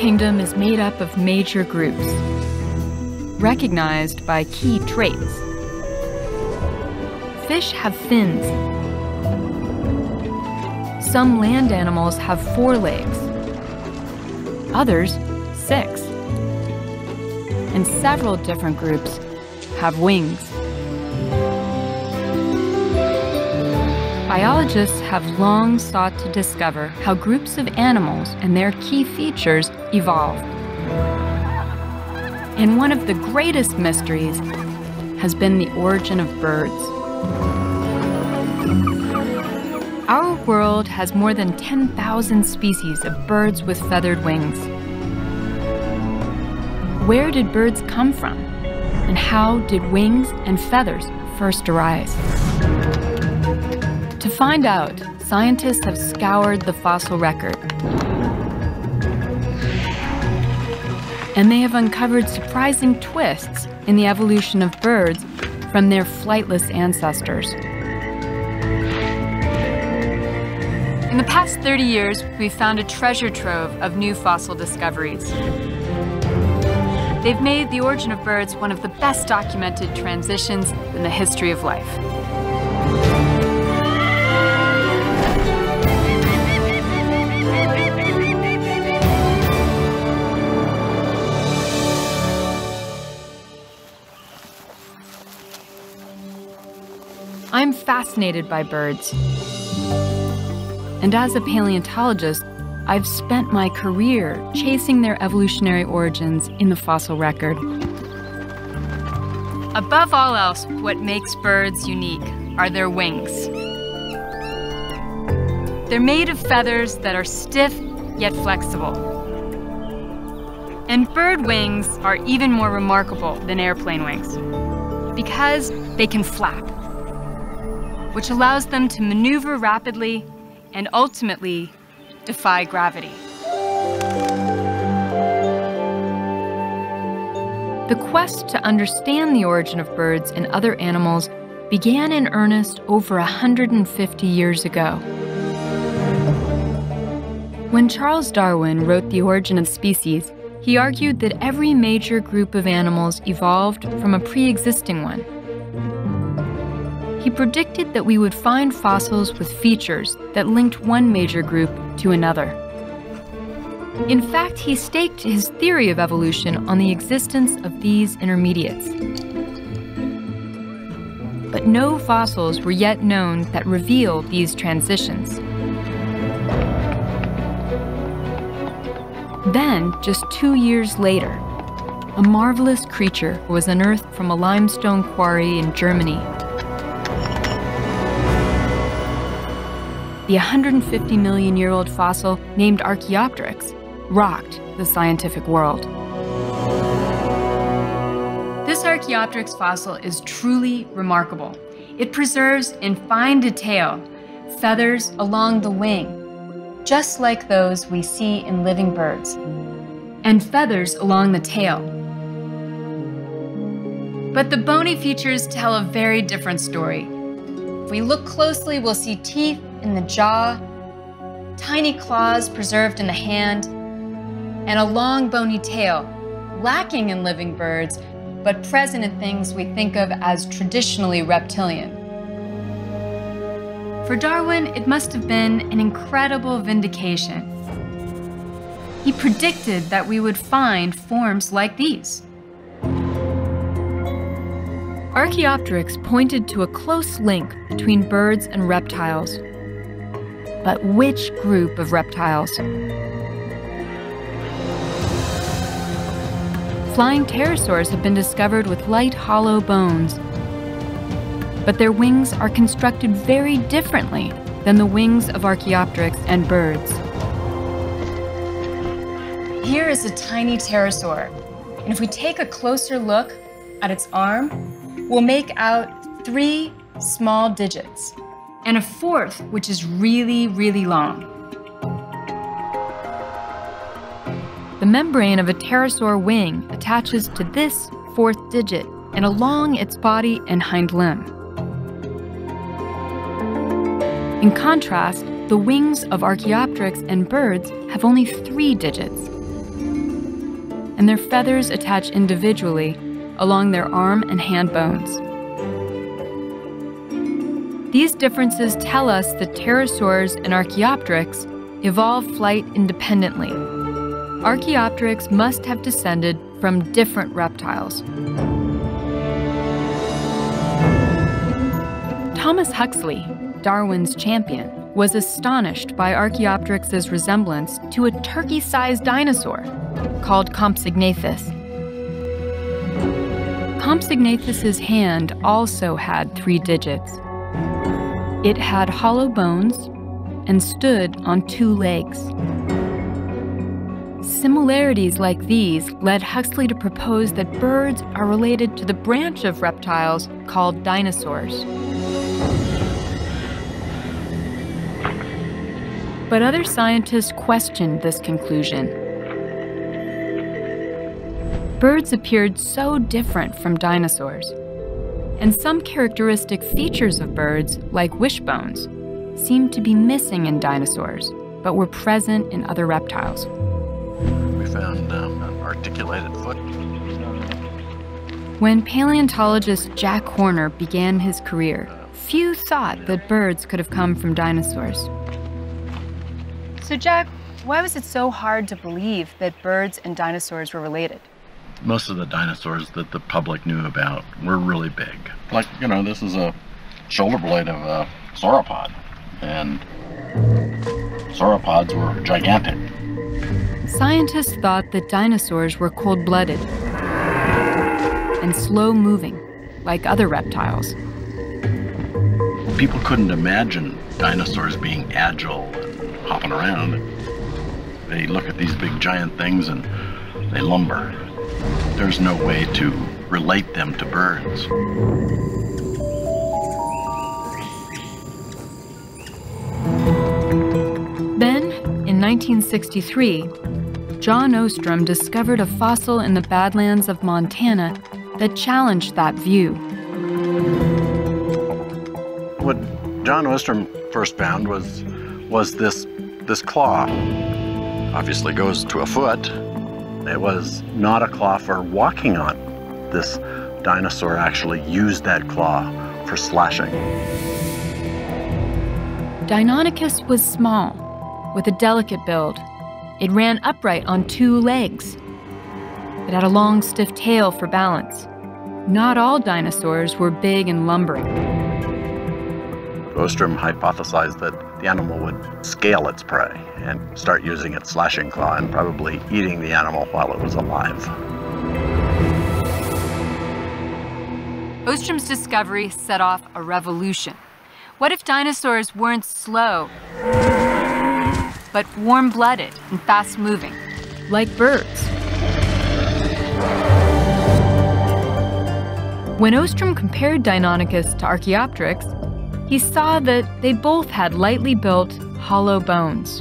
kingdom is made up of major groups, recognized by key traits. Fish have fins. Some land animals have 4 legs, others 6. And several different groups have wings. Biologists have long sought to discover how groups of animals and their key features evolved. And one of the greatest mysteries has been the origin of birds. Our world has more than 10,000 species of birds with feathered wings. Where did birds come from? And how did wings and feathers first arise? To find out, scientists have scoured the fossil record. And they have uncovered surprising twists in the evolution of birds from their flightless ancestors. In the past 30 years, we've found a treasure trove of new fossil discoveries. They've made the origin of birds one of the best documented transitions in the history of life. I'm fascinated by birds. And as a paleontologist, I've spent my career chasing their evolutionary origins in the fossil record. Above all else, what makes birds unique are their wings. They're made of feathers that are stiff yet flexible. And bird wings are even more remarkable than airplane wings because they can flap, which allows them to maneuver rapidly and ultimately defy gravity. The quest to understand the origin of birds and other animals began in earnest over 150 years ago. When Charles Darwin wrote The Origin of Species, he argued that every major group of animals evolved from a pre-existing one. He predicted that we would find fossils with features that linked one major group to another. In fact, he staked his theory of evolution on the existence of these intermediates. But no fossils were yet known that reveal these transitions. Then, just 2 years later, a marvelous creature was unearthed from a limestone quarry in Germany. The 150-million-year-old fossil named Archaeopteryx rocked the scientific world. This Archaeopteryx fossil is truly remarkable. It preserves in fine detail feathers along the wing, just like those we see in living birds, and feathers along the tail. But the bony features tell a very different story. If we look closely, we'll see teeth in the jaw, tiny claws preserved in the hand, and a long bony tail, lacking in living birds, but present in things we think of as traditionally reptilian. For Darwin, it must have been an incredible vindication. He predicted that we would find forms like these. Archaeopteryx pointed to a close link between birds and reptiles. But which group of reptiles? Flying pterosaurs have been discovered with light, hollow bones. But their wings are constructed very differently than the wings of Archaeopteryx and birds. Here is a tiny pterosaur, and if we take a closer look at its arm, we'll make out 3 small digits, and a 4th, which is really, really long. The membrane of a pterosaur wing attaches to this 4th digit and along its body and hind limb. In contrast, the wings of Archaeopteryx and birds have only 3 digits. and their feathers attach individually along their arm and hand bones. These differences tell us that pterosaurs and Archaeopteryx evolved flight independently. Archaeopteryx must have descended from different reptiles. Thomas Huxley, Darwin's champion, was astonished by Archaeopteryx's resemblance to a turkey-sized dinosaur called Compsognathus. Compsognathis's hand also had 3 digits. It had hollow bones and stood on 2 legs. Similarities like these led Huxley to propose that birds are related to the branch of reptiles called dinosaurs. But other scientists questioned this conclusion. Birds appeared so different from dinosaurs, and some characteristic features of birds, like wishbones, seemed to be missing in dinosaurs, but were present in other reptiles. We found an articulated foot. When paleontologist Jack Horner began his career, few thought that birds could have come from dinosaurs. So Jack, why was it so hard to believe that birds and dinosaurs were related? Most of the dinosaurs that the public knew about were really big. Like, you know, this is a shoulder blade of a sauropod, and sauropods were gigantic. Scientists thought that dinosaurs were cold-blooded and slow-moving, like other reptiles. People couldn't imagine dinosaurs being agile and hopping around. They look at these big giant things and they lumber. There's no way to relate them to birds. Then, in 1963, John Ostrom discovered a fossil in the Badlands of Montana that challenged that view. What John Ostrom first found was this claw. Obviously goes to a foot. It was not a claw for walking on. This dinosaur actually used that claw for slashing. Deinonychus was small, with a delicate build. It ran upright on 2 legs. It had a long, stiff tail for balance. Not all dinosaurs were big and lumbering. Ostrom hypothesized that the animal would scale its prey and start using its slashing claw and probably eating the animal while it was alive. Ostrom's discovery set off a revolution. What if dinosaurs weren't slow, but warm-blooded and fast-moving, like birds? When Ostrom compared Deinonychus to Archaeopteryx, he saw that they both had lightly built, hollow bones.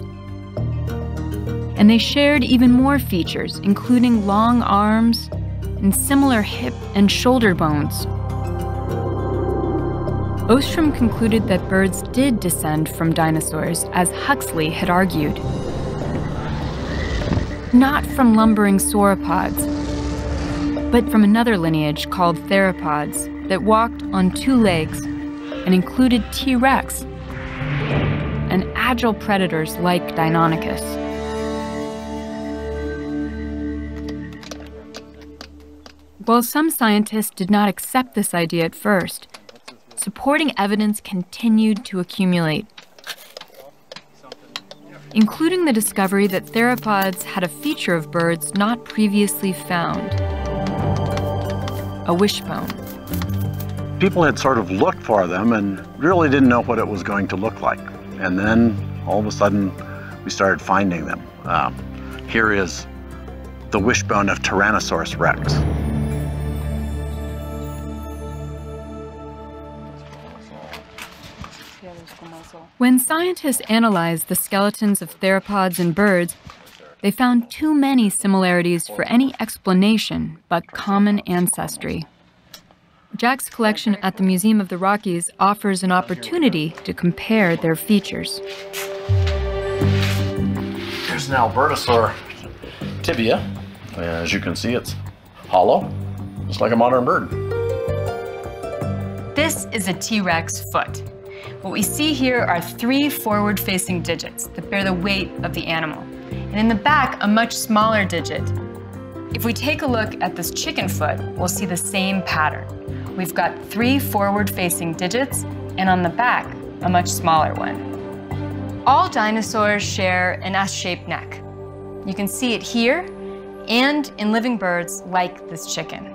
And they shared even more features, including long arms and similar hip and shoulder bones. Ostrom concluded that birds did descend from dinosaurs, as Huxley had argued. Not from lumbering sauropods, but from another lineage called theropods that walked on 2 legs and included T-Rex and agile predators like Deinonychus. While some scientists did not accept this idea at first, supporting evidence continued to accumulate, including the discovery that theropods had a feature of birds not previously found: a wishbone. People had sort of looked for them and really didn't know what it was going to look like. And then all of a sudden we started finding them. Here is the wishbone of Tyrannosaurus rex. When scientists analyzed the skeletons of theropods in birds, they found too many similarities for any explanation but common ancestry. Jack's collection at the Museum of the Rockies offers an opportunity to compare their features. Here's an Albertosaur tibia. As you can see, it's hollow, just like a modern bird. This is a T-Rex foot. What we see here are 3 forward-facing digits that bear the weight of the animal, and in the back, a much smaller digit. If we take a look at this chicken foot, we'll see the same pattern. We've got 3 forward-facing digits, and on the back, a much smaller one. All dinosaurs share an S-shaped neck. You can see it here and in living birds like this chicken.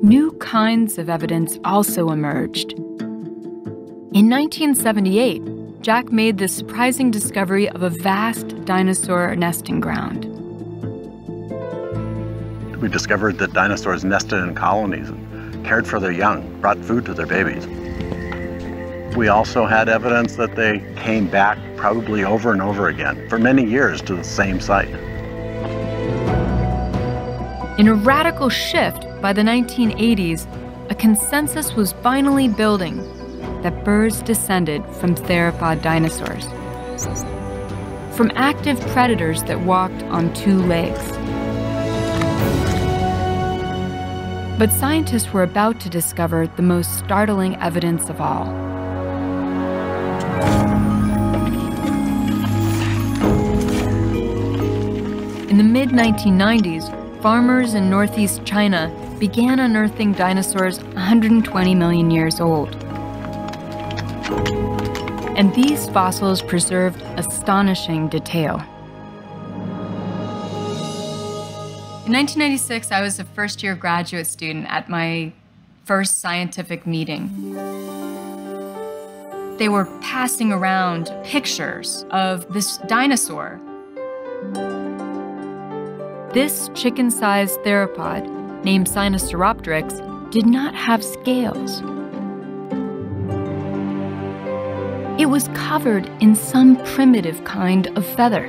New kinds of evidence also emerged. In 1978, Jack made the surprising discovery of a vast dinosaur nesting ground. We discovered that dinosaurs nested in colonies and cared for their young, brought food to their babies. We also had evidence that they came back probably over and over again for many years to the same site. In a radical shift by the 1980s, a consensus was finally building that birds descended from theropod dinosaurs, from active predators that walked on 2 legs. But scientists were about to discover the most startling evidence of all. In the mid-1990s, farmers in northeast China began unearthing dinosaurs 120 million years old. And these fossils preserved astonishing detail. In 1996, I was a first-year graduate student at my first scientific meeting. They were passing around pictures of this dinosaur. This chicken-sized theropod, named Sinosauropteryx, did not have scales. It was covered in some primitive kind of feather.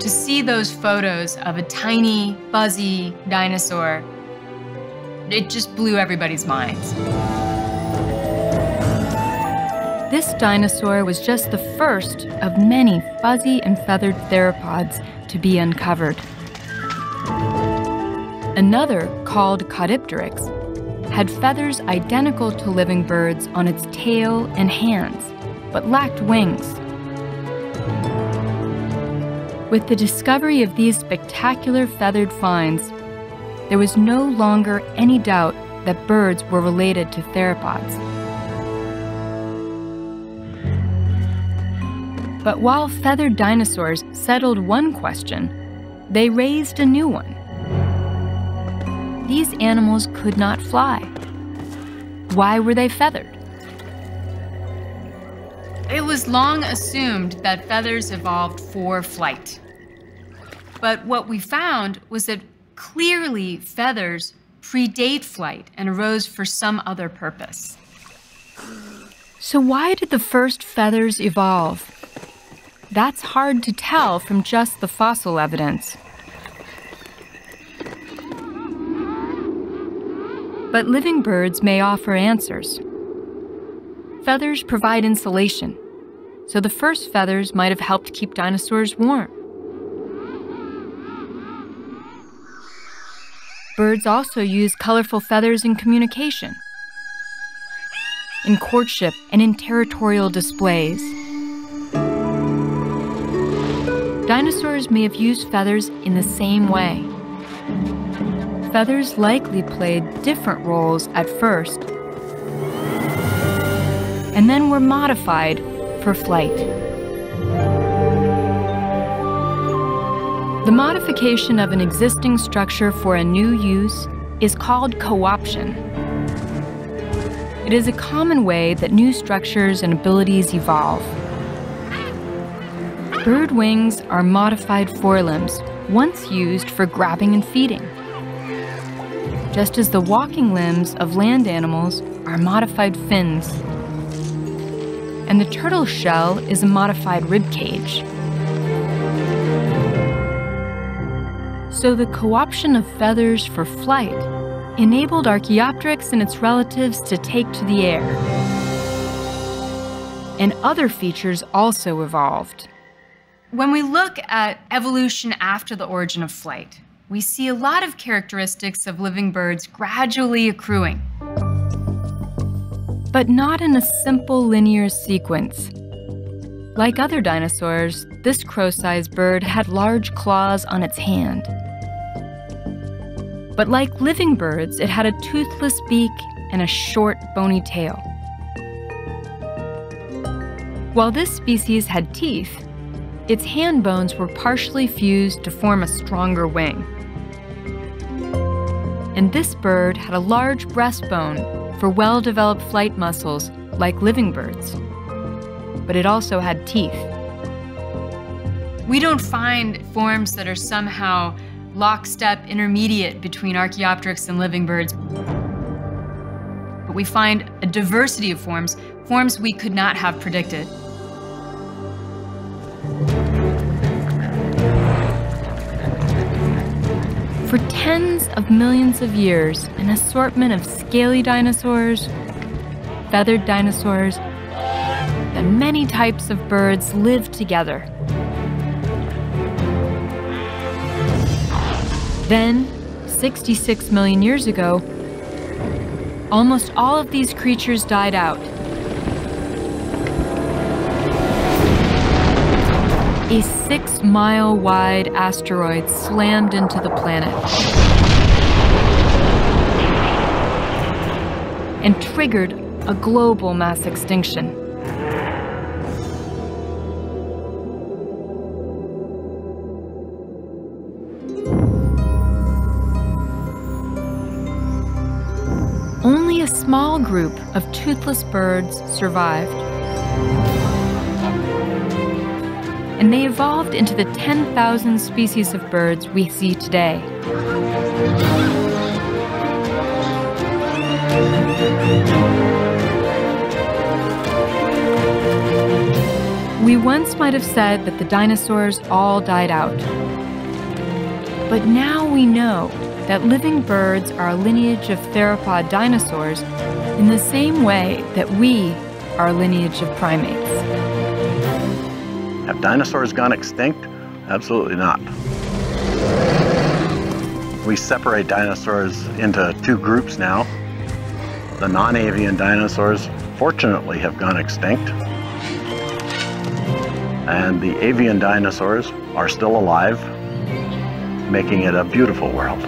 To see those photos of a tiny, fuzzy dinosaur, it just blew everybody's minds. This dinosaur was just the first of many fuzzy and feathered theropods to be uncovered. Another, called Caudipteryx, had feathers identical to living birds on its tail and hands, but lacked wings. With the discovery of these spectacular feathered finds, there was no longer any doubt that birds were related to theropods. But while feathered dinosaurs settled one question, they raised a new one. These animals could not fly. Why were they feathered? It was long assumed that feathers evolved for flight. But what we found was that clearly feathers predate flight and arose for some other purpose. So why did the first feathers evolve? That's hard to tell from just the fossil evidence. But living birds may offer answers. Feathers provide insulation, so the first feathers might have helped keep dinosaurs warm. Birds also use colorful feathers in communication, in courtship, and in territorial displays. Dinosaurs may have used feathers in the same way. Feathers likely played different roles at first, and then were modified for flight. The modification of an existing structure for a new use is called co-option. It is a common way that new structures and abilities evolve. Bird wings are modified forelimbs, once used for grabbing and feeding. Just as the walking limbs of land animals are modified fins. And the turtle shell is a modified rib cage. So the co-option of feathers for flight enabled Archaeopteryx and its relatives to take to the air. and other features also evolved. When we look at evolution after the origin of flight, we see a lot of characteristics of living birds gradually accruing, but not in a simple linear sequence. Like other dinosaurs, this crow-sized bird had large claws on its hand. But like living birds, it had a toothless beak and a short, bony tail. While this species had teeth, its hand bones were partially fused to form a stronger wing. And this bird had a large breastbone for well-developed flight muscles like living birds. But it also had teeth. We don't find forms that are somehow lockstep intermediate between Archaeopteryx and living birds. But we find a diversity of forms we could not have predicted. For tens of millions of years, an assortment of scaly dinosaurs, feathered dinosaurs, and many types of birds lived together. Then, 66 million years ago, almost all of these creatures died out. A 6-mile-wide asteroid slammed into the planet and triggered a global mass extinction. Only a small group of toothless birds survived. And they evolved into the 10,000 species of birds we see today. We once might have said that the dinosaurs all died out. But now we know that living birds are a lineage of theropod dinosaurs in the same way that we are a lineage of primates. Have dinosaurs gone extinct? Absolutely not. We separate dinosaurs into two groups now. The non-avian dinosaurs, fortunately, have gone extinct. And the avian dinosaurs are still alive, making it a beautiful world.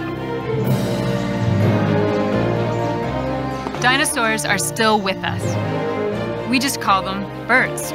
Dinosaurs are still with us. We just call them birds.